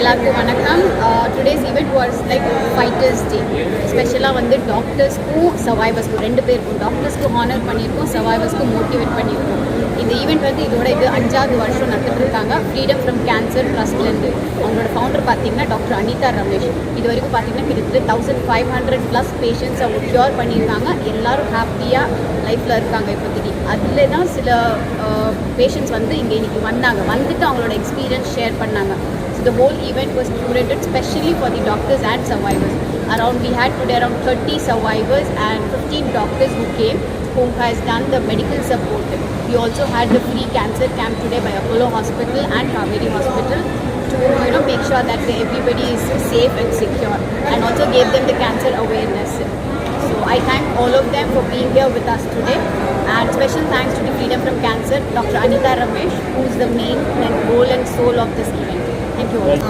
எல்லாருக்கும் வணக்கம். Today's event was like fighters day. ஸ்பெஷலாக வந்து டாக்டர்ஸ்க்கும் சர்வைவர்ஸ்க்கும் ரெண்டு பேருக்கும், டாக்டர்ஸ்க்கு ஹானர் பண்ணியிருக்கோம், சர்வைவர்ஸ்க்கும் மோட்டிவேட் பண்ணியிருக்கோம். இந்த ஈவெண்ட் வந்து இதோட 5வது வருஷம் நடத்திட்டு இருக்காங்க. ஃப்ரீடம் ஃப்ரம் கேன்சர் ட்ரஸ்ட்லேருந்து அவங்களோட ஃபவுண்டர் பார்த்தீங்கன்னா டாக்டர் அனிதா ரமேஷ். இது வரைக்கும் பார்த்தீங்கன்னா கிட்டத்தட்ட 1500+ பேஷண்ட்ஸ் அவங்க க்யூர் பண்ணியிருக்காங்க. எல்லோரும் ஹாப்பியாக லைஃப்பில் இருக்காங்க இப்போதைக்கு. அதில் தான் சில பேஷண்ட்ஸ் வந்து இங்கே இன்றைக்கி வந்துட்டு அவங்களோட எக்ஸ்பீரியன்ஸ் ஷேர் பண்ணாங்க. So the whole event was curated specially for the doctors and survivors. We had today around 30 survivors and 15 doctors who came, who has done the medical support. We also had the free cancer camp today by Apollo Hospital and Kaveri Hospital to make sure that everybody is safe and secure, and also gave them the cancer awareness. So I thank all of them for being here with us today, and special thanks to the Freedom from Cancer, Dr. Anita Ramesh, who is the main goal and soul of this event. Thank you all.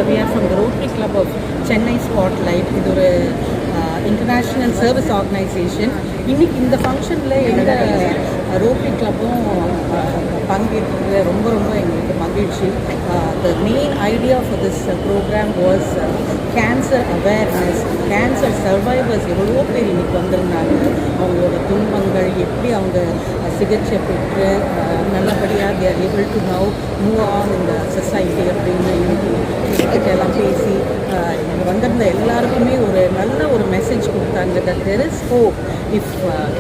We are from the Rotary Club of Chennai Spotlight. இது ஒரு international service organisation. இன்றைக்கி இந்த ஃபங்க்ஷனில் எங்கள் rotary கிளப்பும் பங்கேற்கிறது ரொம்ப எங்களுக்கு மகிழ்ச்சி. The main idea for this program was cancer awareness. Cancer survivors எவ்வளோ பேர் இன்றைக்கி வந்திருந்தாங்க. அவங்களோட துன்பங்கள் எப்படி அவங்க சிகிச்சை பெற்று நல்லபடியாக they are able to now move on in the society அப்படின்னு இன்னைக்கு எல்லாம் பேசி இங்கே வந்திருந்த எல்லாருக்குமே நல்ல ஒரு மெசேஜ் கொடுத்தாங்க that there is hope if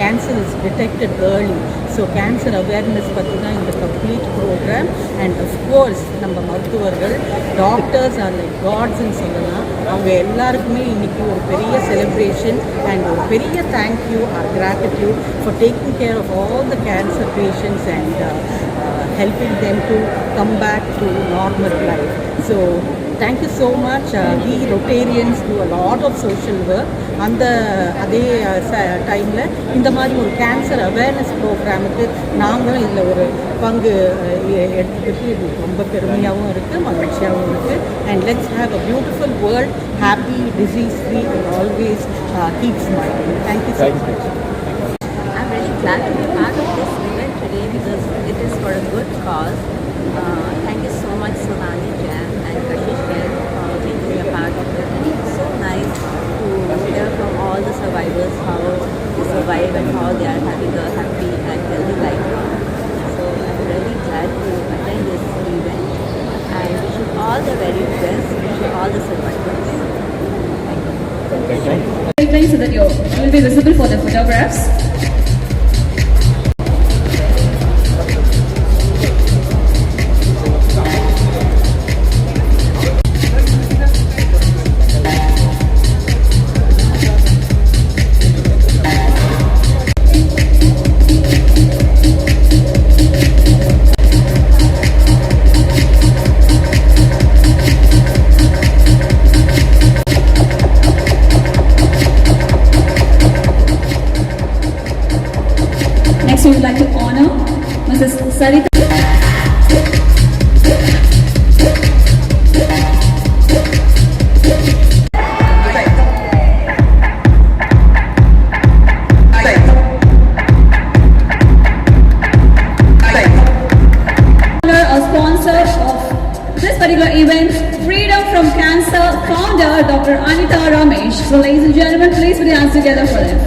cancer is detected early. So cancer awareness பற்றி தான் இந்த கம்ப்ளீட் ப்ரோக்ராம். அண்ட் அஃப்கோர்ஸ் நம்ம மருத்துவர்கள் டாக்டர்ஸ் ஆர் லைக் காட்ஸ்ன்னு சொல்லலாம். அவங்க எல்லாருக்குமே இன்றைக்கி ஒரு பெரிய செலிப்ரேஷன் அண்ட் ஒரு பெரிய thank you or gratitude for taking care of all the cancer patients and helping them to come back to normal life. So thank you so much. We Rotarians do a lot of social work. அதே டைமில் இந்த மாதிரி ஒரு cancer awareness ப்ரோக்ராமுக்கு நாங்களும் இதில் ஒரு பங்கு எடுத்துக்கிட்டு இது ரொம்ப பெருமையாகவும் இருக்குது, மகிழ்ச்சியாகவும் இருக்குது. And let's have a beautiful world, happy, disease free, and always keep smiling. Thank you so much. I'm really glad to be part of this event today because it is for a good cause. Thank you so much, Sonali Jan and Kashish Jain, for making me a part of it. And it's so nice to hear from all the survivors how they survive and how they are having a happy and healthy life now. So I'm really glad to attend this event and wish you all the very best. Wish you all the survivors. Thank you. So that you will be visible for the photographs. Next, we would like to honor Mrs. Sarita. A sponsor of this particular event, Freedom from Cancer founder Dr. Anita Ramesh. So, ladies and gentlemen, please put your hands together for them.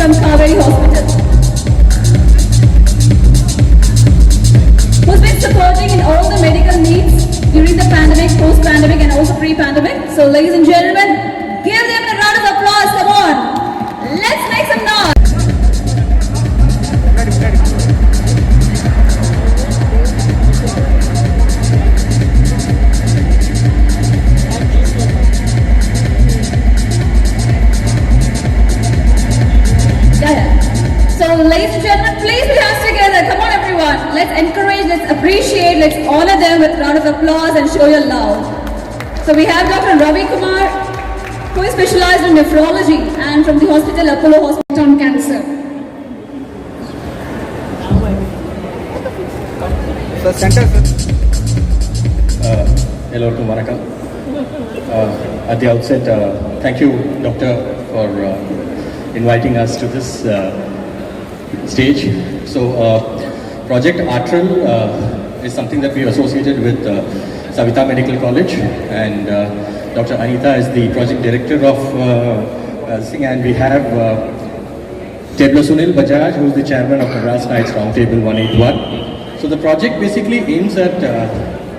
From Kaveri Hospital, who's been supporting in all the medical needs during the pandemic, post-pandemic and also pre-pandemic. So ladies and gentlemen, give them a round of applause. Come on, let's make some noise. So ladies and gentlemen, please put your hands together. Come on everyone. Let's encourage, let's appreciate, let's honor them with a round of applause and show your love. So we have Dr. Ravi Kumar, who is specialized in nephrology and from the hospital Apollo Hospital on Cancer. Hello, Vanakkam. At the outset, thank you, Doctor, for inviting us to this stage. So, Project Artral is something that we associated with Savita Medical College, and Dr. Anita is the project director of this thing, and we have Tebla Sunil Bajaj, who is the chairman of Madras Knights Roundtable 181. So the project basically aims at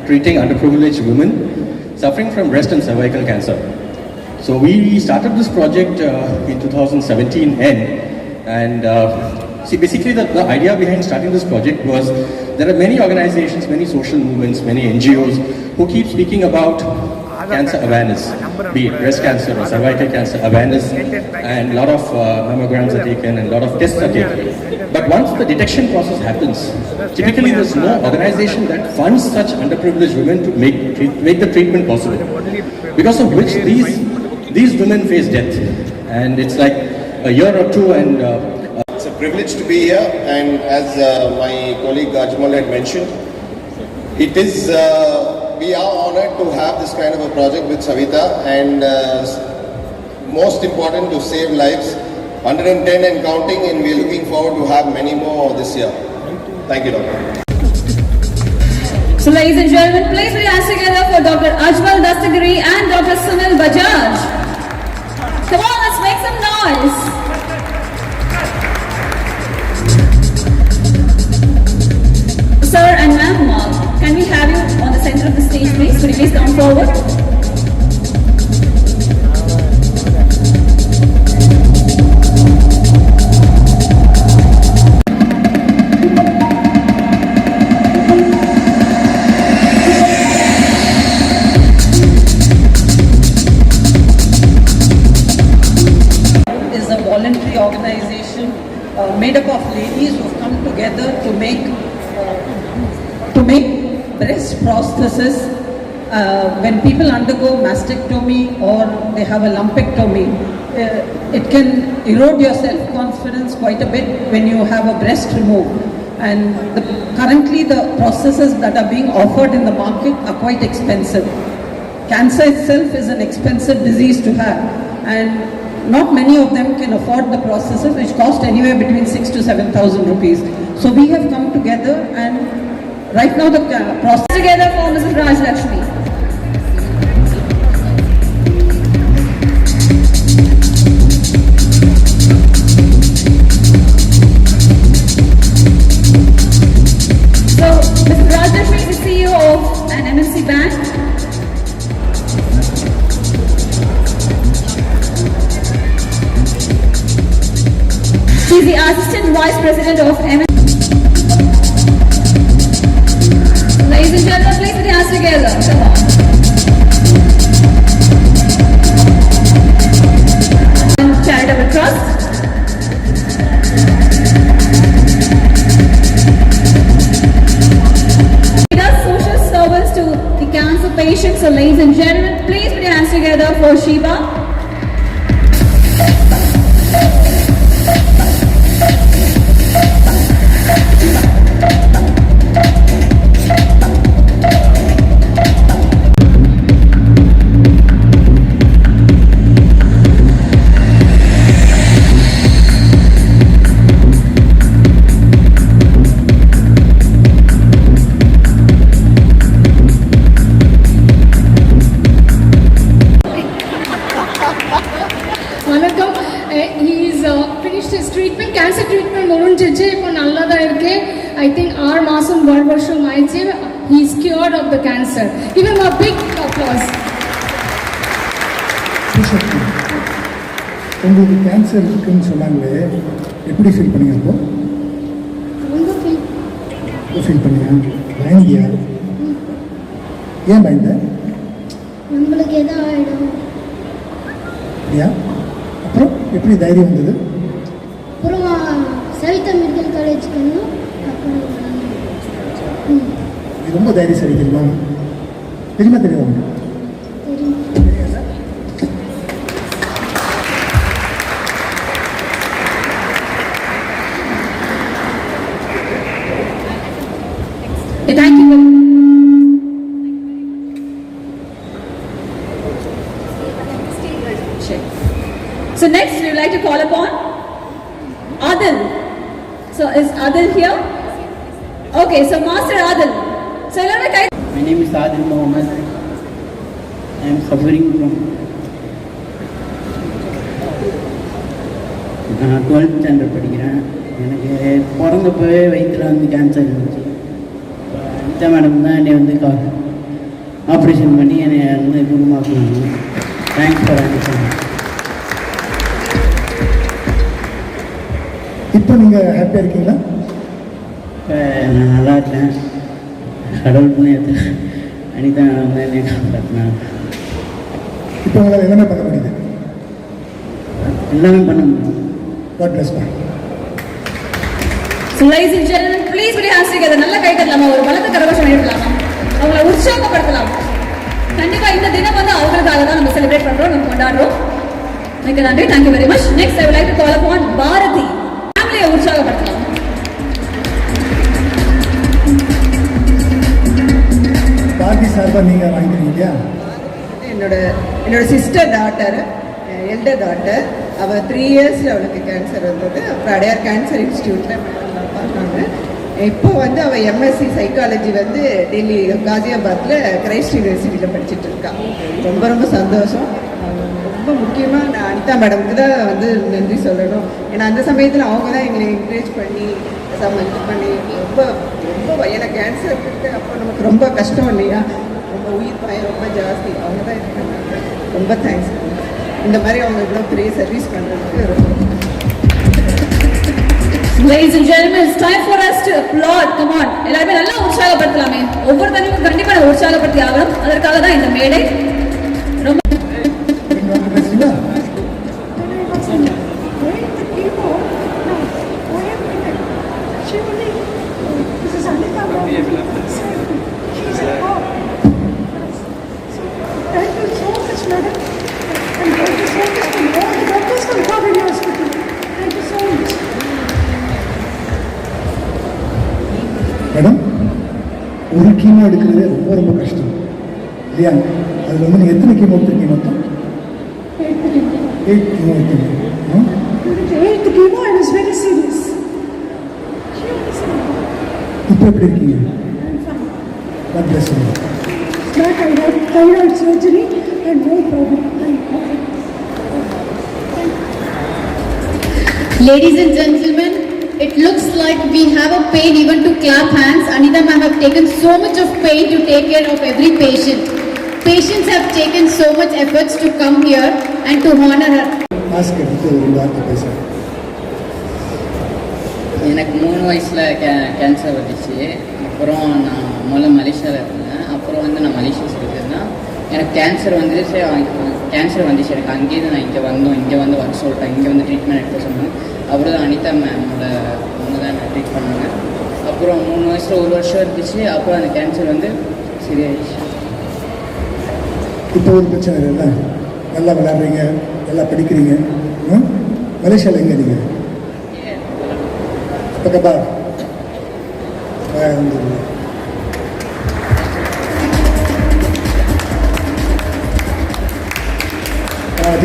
treating underprivileged women suffering from breast and cervical cancer. So we started this project in 2017 end, and see, basically the idea behind starting this project was there are many organizations, many social movements, many NGOs who keep speaking about cancer awareness, be it breast cancer or cervical cancer awareness, and a lot of mammograms are taken and a lot of tests are taken. But once the detection process happens, typically there's no organization that funds such underprivileged women to make the treatment possible, because of which these women face death, and it's like a year or two, and it's a privilege to be here, and as my colleague Ajmal had mentioned, it is we are honored to have this kind of a project with Savita, and most important, to save lives, 110 and counting, and we are looking forward to have many more this year. Thank you, Doctor. So ladies and gentlemen, please put your hands together for Dr. Ajmal Dastagiri and Dr. Sunil Bajaj. Come on, let's make some noise. Sir and ma'am, can we have you on the center of the stage, please? Could you please come forward? Is a voluntary organization made up of ladies who have come together to make breast prosthesis when people undergo mastectomy or they have a lumpectomy. It can erode your self-confidence quite a bit when you have a breast removed. And currently the processes that are being offered in the market are quite expensive. Cancer itself is an expensive disease to have, and not many of them can afford the processes, which cost anywhere between 6,000 to 7,000 rupees. So we have come together, and right now the process Together for Mrs. Raj Lakshmi. So, Mrs. Raj Lakshmi is the CEO of an MNC bank. She is the Assistant Vice President of MNC. Ladies and gentlemen, please put your hands together. Come on. And Charitable Trust. He does social service to the cancer patients. So, ladies and gentlemen, please put your hands together for Sheba. I think our Masum Varvasham Aiche, he is cured of the cancer. Give him a big applause. உங்களுக்கு cancer இருக்குன்னு சொன்னாங்களே, எப்படி feel பண்ணீங்க? அப்போ ரொம்ப feel பண்ணியா? பயந்தியா? ஏன் பயந்த? நம்மளுக்கு எதா ஆயிடும். அப்படியா? அப்புறம் எப்படி தைரியம் வந்தது? அப்புறம் சவிதா மெடிக்கல் காலேஜுக்கு வந்து அப்புறம் இது ரொம்ப தைரியசாலி தெரியுமா? தெரியுமா தெரியுமா உங்களுக்கு? Thank you. So next we would like to call upon Adil. So is Adil here? Okay, so Master Adil. So My name is Adil Mohammed. I am suffering from 12th standard படிக்கிறேன். எனக்கு பிறந்தப்பவே வயிற்றில் வந்து cancer இருந்துச்சு. Anitha madam தான் என்னை வந்து operation பண்ணி என்னை வந்து குணமாக்குனாங்க. Thanks for answer. இப்போ நீங்கள் ஹாப்பியாக இருக்கீங்களா? நான் நல்லா இருக்கேன். கடவுள் புண்ணியத்தில் அனிதா வந்து என்னை காப்பாற்றினாங்க. இப்போ உங்களால் எல்லாமே பண்ண முடியுது. எல்லாமே பண்ண முடியும். God bless you. So ladies and gentlemen, please put your hands together. நல்ல கை தட்டலாமா? ஒரு பலத்த கரகோஷம் எழுப்பலாமா? அவங்களை உற்சாகப்படுத்தலாம். கண்டிப்பா இந்த தினம் வந்து அவங்களுக்காக தான் நம்ம செலிப்ரேட் பண்றோம், நம்ம கொண்டாடுறோம். மிக்க நன்றி. Thank you very much. Next I would like to call upon Bharathi. ஃபேமிலியை உற்சாகப்படுத்தலாம். பாரதி சார்பாக நீங்கள் வாங்கிக்கிறீங்க இல்லையா? என்னோட சிஸ்டர் டாட்டர், எல்டர் டாட்டர், அவள் 3 இயர்ஸில் அவளுக்கு கேன்சர் வந்தது. அப்புறம் அடையார் கேன்சர் இன்ஸ்டியூட்டில் மேடம் பார்த்தாங்க. இப்போ வந்து அவள் எம்எஸ்சி சைக்காலஜி வந்து டெல்லி காசியாபாத்தில் கிரைஸ்ட் யூனிவர்சிட்டியில் படிச்சுட்டு இருக்கா. ரொம்ப ரொம்ப சந்தோஷம். ரொம்ப முக்கியமாக நான் அனிதா மேடமுக்கு தான் வந்து நன்றி சொல்லணும். ஏன்னா அந்த சமயத்தில் அவங்க தான் எங்களை என்கரேஜ் பண்ணி இது பண்ணி ரொம்ப ரொம்ப எனக்கு கேன்சர் இருக்கு. அப்போ நமக்கு ரொம்ப கஷ்டம் இல்லையா, ரொம்ப உயிர் பயம் ரொம்ப ஜாஸ்தி. அவங்க தான் இது பண்ணாங்க. ரொம்ப தேங்க்ஸ். இந்த மாதிரி அவங்க இவ்வளோ பெரிய சர்வீஸ் பண்ணுறதுக்கு ரொம்ப. Ladies and gentlemen, it's time for us to applaud. Come on. எல்லாருமே நல்லா உற்சாகப்படுத்தலாமே. ஒவ்வொருத்தருக்கும் கண்டிப்பா நம்ம உற்சாகப்படுத்தி ஆகணும். அதற்காக தான் இந்த மேடை. ரொம்ப பேசுறீங்களா? மேடம், ஒரு கீமோ எடுக்கிறதே ரொம்ப ரொம்ப கஷ்டம் இல்லையா? அதில் வந்து நீங்கள் எத்தனை கீமோ எடுத்துருக்கீங்க மொத்தம்? 8 கீமோ எடுத்தீங்க. 8th chemo, I was very serious. இப்போ எப்படி இருக்கீங்க? God bless you. But I had thyroid surgery and no problem. Ladies and gentlemen, it looks like we have a pain even to clap hands. Anita ma'am have taken so much of pain to take care of every patient. Patients have taken so much efforts to come here and to honor her. Mask எடுத்து ஒரு வார்த்தை பேசுகிறேன். எனக்கு 3 வயசில் cancer வந்துச்சு. அப்புறம் நான் முதல்ல மலேசியாவில் இருந்தேன். அப்புறம் வந்து நான் மலேசியா இருக்கிறதுனா எனக்கு கேன்சர் வந்துச்சு. எனக்கு அங்கேயிருந்து நான் இங்கே வந்து வர சொல்லிட்டேன். இங்கே வந்து ட்ரீட்மெண்ட் எடுக்க சொன்னேன். அப்புறம் தான் அனிதா மேமோட அவங்க தான் என்னை ட்ரீட் பண்ணாங்க. அப்புறம் 3 வயசில் 1 வருஷம் இருந்துச்சு. அப்புறம் அந்த கேன்சர் வந்து சரியாயிடுச்சு. இப்போ ஒரு பிரச்சனை இல்லை, நல்லா விளையாடுறீங்க, நல்லா படிக்கிறீங்க. மலேசியாவில் எங்கே நீங்கள்? பக்கத்தா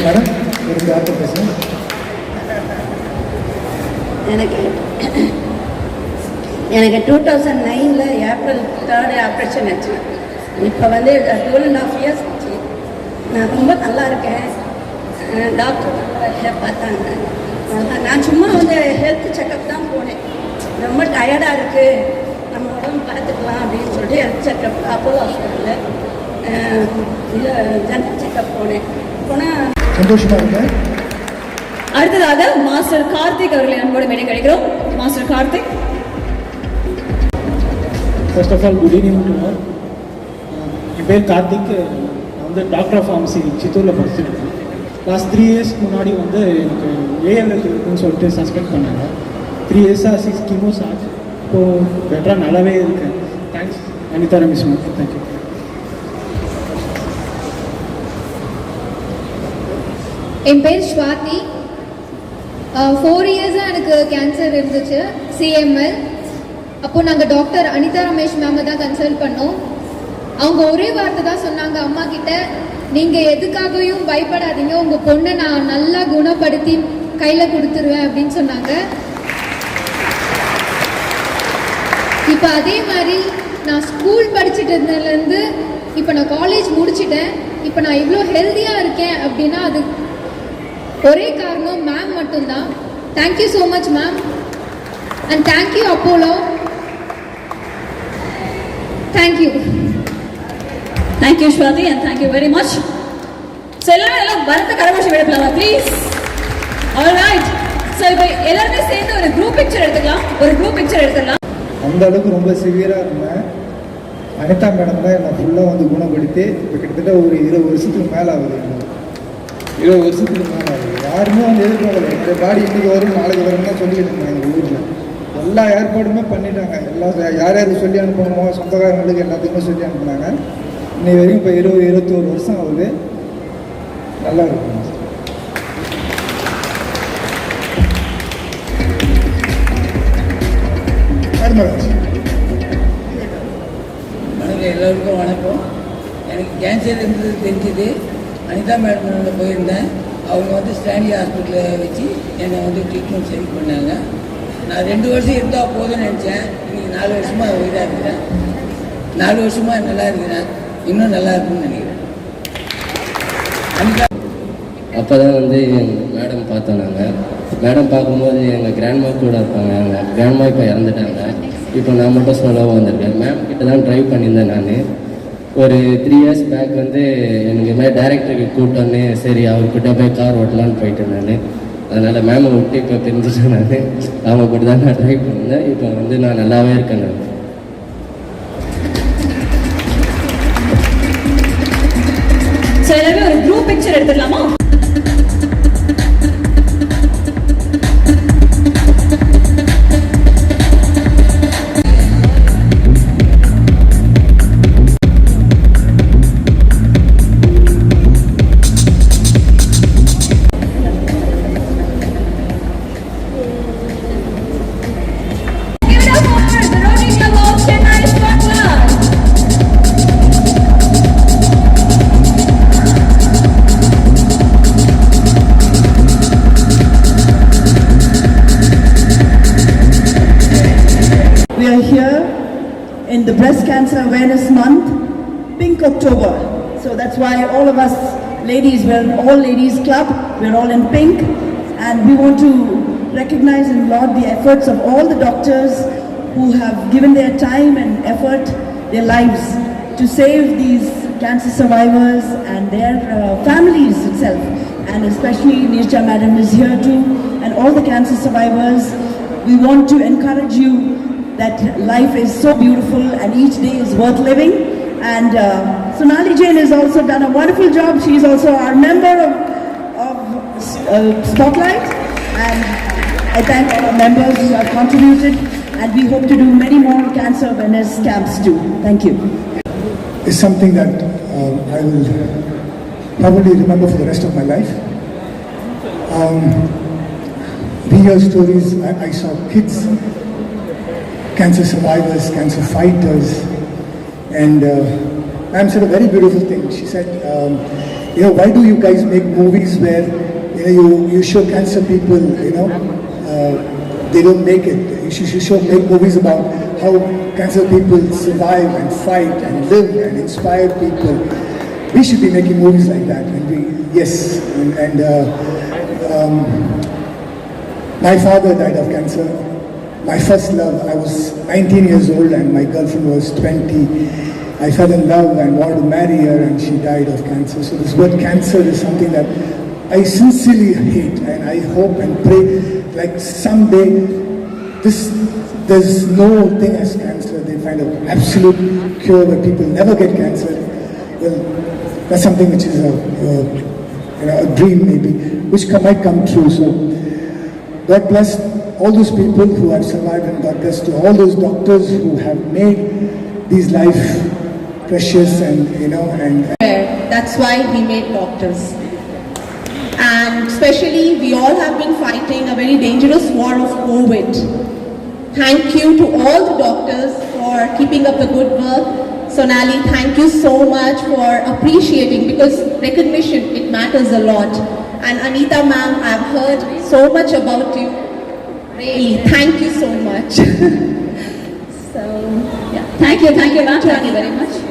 மேடம் ஒரு வார்த்தை பேசுகிறேன். எனக்கு 2009 ஏப்ரல் 3 ஆப்ரேஷன் ஆச்சு. இப்போ வந்து 2.5 இயர்ஸ் ஆச்சு. நான் ரொம்ப நல்லா இருக்கேன். டாக்டர் நல்லா பார்த்தாங்க. நான் சும்மா வந்து ஹெல்த் செக்கப் தான் போனேன். ரொம்ப டயர்டாக இருக்குது, நம்ம உடம்பு பார்த்துக்கலாம் அப்படின்னு சொல்லிட்டு ஹெல்த் செக்கப் அப்போலோ ஹாஸ்பிட்டலில் இல்லை ஜெனரல் செக்கப் போனேன். போனால் சந்தோஷமாக இருக்கேன். அடுத்ததாக மாஸ்டர் கார்த்திக் அவர்களை அன்போடு மேடை கிடைக்கிறோம். Master Karthik. First of all good evening to all. என் பேர் கார்த்திக். நான் வந்து டாக்டர் ஆஃப் ஃபார்மசி சித்தூரில் படிச்சுட்டு இருக்கேன். லாஸ்ட் 3 இயர்ஸ்க்கு முன்னாடி வந்து எனக்கு ஏஎல்எல் இருக்குன்னு சொல்லிட்டு சஸ்பெக்ட் பண்ணாங்க. 3 இயர்ஸாக 6 கீமோஸ் ஆச்சு. இப்போது பெட்டராக நல்லாவே இருக்கேன். Thanks Anita Ramesh ma'am. Thank you. என் பேர் ஸ்வாதி. 4 இயர்ஸாக எனக்கு கேன்சர் இருந்துச்சு, CML. அப்போது நாங்கள் டாக்டர் அனிதா ரமேஷ் மேமை தான் கன்சல்ட் பண்ணோம். அவங்க ஒரே வார்த்தை தான் சொன்னாங்க அம்மா கிட்ட, நீங்கள் எதுக்காகவும் பயப்படாதீங்க, உங்கள் பொண்ணை நான் நல்லா குணப்படுத்தி கையில் கொடுத்துருவேன் அப்படின்னு சொன்னாங்க. இப்போ அதே மாதிரி நான் ஸ்கூல் படிச்சுட்டு இருந்ததுலேருந்து இப்போ நான் காலேஜ் முடிச்சிட்டேன். இப்போ நான் இவ்வளோ ஹெல்த்தியாக இருக்கேன் அப்படின்னா அது ஒரே காரணம் மேம் மட்டும்தான். Thank you so much ma'am, and thank you Apollo. Thank you. Thank you Swathi and thank you very much. So எல்லாம் வரத்த கரகோஷம் எடுக்கலாமா ப்ளீஸ்? ஆல்ரைட். ஸோ இப்போ எல்லாருமே சேர்ந்து ஒரு குரூப் பிக்சர் எடுத்துக்கலாம். அந்த அளவுக்கு ரொம்ப சிவியராக இருந்தேன். அனிதா மேடம் தான் என்னை ஃபுல்லாக வந்து குணப்படுத்தி இப்போ கிட்டத்தட்ட ஒரு 20 வருஷத்துக்கு மேலே ஆகுது. 20 வருஷத்துக்கு மேலே ஆகுது. யாருமே வந்து எதிர்பார்க்கல இந்த பாடி இன்றைக்கி வரும் நாளைக்கு வரும்னு தான் சொல்லிக்கிட்டு இருந்தாங்க. எங்கள் ஊரில் எல்லா ஏற்பாடுமே பண்ணிட்டாங்க. யார் யாருக்கு சொல்லி அனுப்பணுமோ சொந்தக்காரங்களுக்கு எல்லாத்துக்குமே சொல்லி அனுப்புனாங்க. இன்னைக்கு வரைக்கும் இப்போ 20-21 வருஷம் ஆகுது. நல்லா இருக்கும். எல்லோருக்கும் வணக்கம். எனக்கு கேன்சர் இருந்தது தெரிஞ்சது அனிதா மேடம் போயிருந்தேன். அவங்க வந்து ஸ்டான்லி ஹாஸ்பிட்டலில் வச்சு என்னை வந்து ட்ரீட்மெண்ட் சரி பண்ணாங்க. நான் 2 வருஷம் இருந்தால் போதும்னு நினச்சேன். இன்றைக்கி 4 வருஷமாக உயிராக இருக்கிறேன். 4 வருஷமாக நல்லா இருக்கிறேன். இன்னும் நல்லா இருக்கும்னு நினைக்கிறேன். அனிதா அப்போ தான் வந்து மேடம் பார்த்தோம். நாங்கள் மேடம் பார்க்கும்போது எங்கள் கிராண்ட்மா கூட இருப்பாங்க. எங்கள் கிராண்ட்மா இப்போ இறந்துட்டாங்க. இப்போ நான் மட்டும் ஸ்லோவாக வந்திருக்கேன். மேம் கிட்ட தான் ட்ரைவ் பண்ணியிருந்தேன். நான் ஒரு 3 இயர்ஸ் பேக் வந்து எனக்கு இது மாதிரி டேரக்டருக்கு கூப்பிட்டோன்னே சரி அவர்கிட்ட போய் கார் ஓட்டலான்னு போயிட்டு நான். அதனால் மேமை விட்டு இப்போ தெரிஞ்சுட்டேன். நான் அவங்க கூட தான் நான் ட்ரை பண்ணியிருந்தேன். இப்போ வந்து நான் நல்லாவே இருக்கேன். நான் ஸோ எல்லாருமே ஒரு குரூப் பிக்சர் எடுத்துக்கலாமா? We are here in the Breast Cancer Awareness Month, Pink October. So that's why all of us ladies, we're all ladies club, we're all in pink, and we want to recognize and laud the efforts of all the doctors who have given their time and effort, their lives to save these cancer survivors and their families itself. And especially Nirja madam is here too, and all the cancer survivors. We want to encourage you that life is so beautiful and each day is worth living. And Sonali Jain has also done a wonderful job. She is also our member of Spotlight, and I thank all our members who have contributed, and we hope to do many more cancer awareness camps too. Thank you. It's something that I will probably remember for the rest of my life. We hear stories. I saw kids, cancer survivors, cancer fighters, and ma'am said a very beautiful thing. She said, why do you guys make movies where you show cancer people, they don't make it. You should make movies about how cancer people survive and fight and live and inspire people. We should be making movies like that. My father died of cancer. My first love, I was 19 years old and my girlfriend was 20. I fell in love and wanted to marry her, and she died of cancer. So this word cancer is something that I sincerely hate, and I hope and pray like someday there's no thing as cancer. They find an absolute cure where people never get cancer. Well, that's something which is a dream maybe, which might come true. So God bless all those people who have survived, and God bless to all those doctors who have made these life precious and, you know, and That's why we made doctors. And especially, we all have been fighting a very dangerous war of COVID. Thank you to all the doctors for keeping up the good work. Sonali, thank you so much for appreciating, because recognition, it matters a lot. And Anita ma'am, I've heard so much about you. Really, thank you so much. So, yeah. Thank you, ma'am. Thank you very much.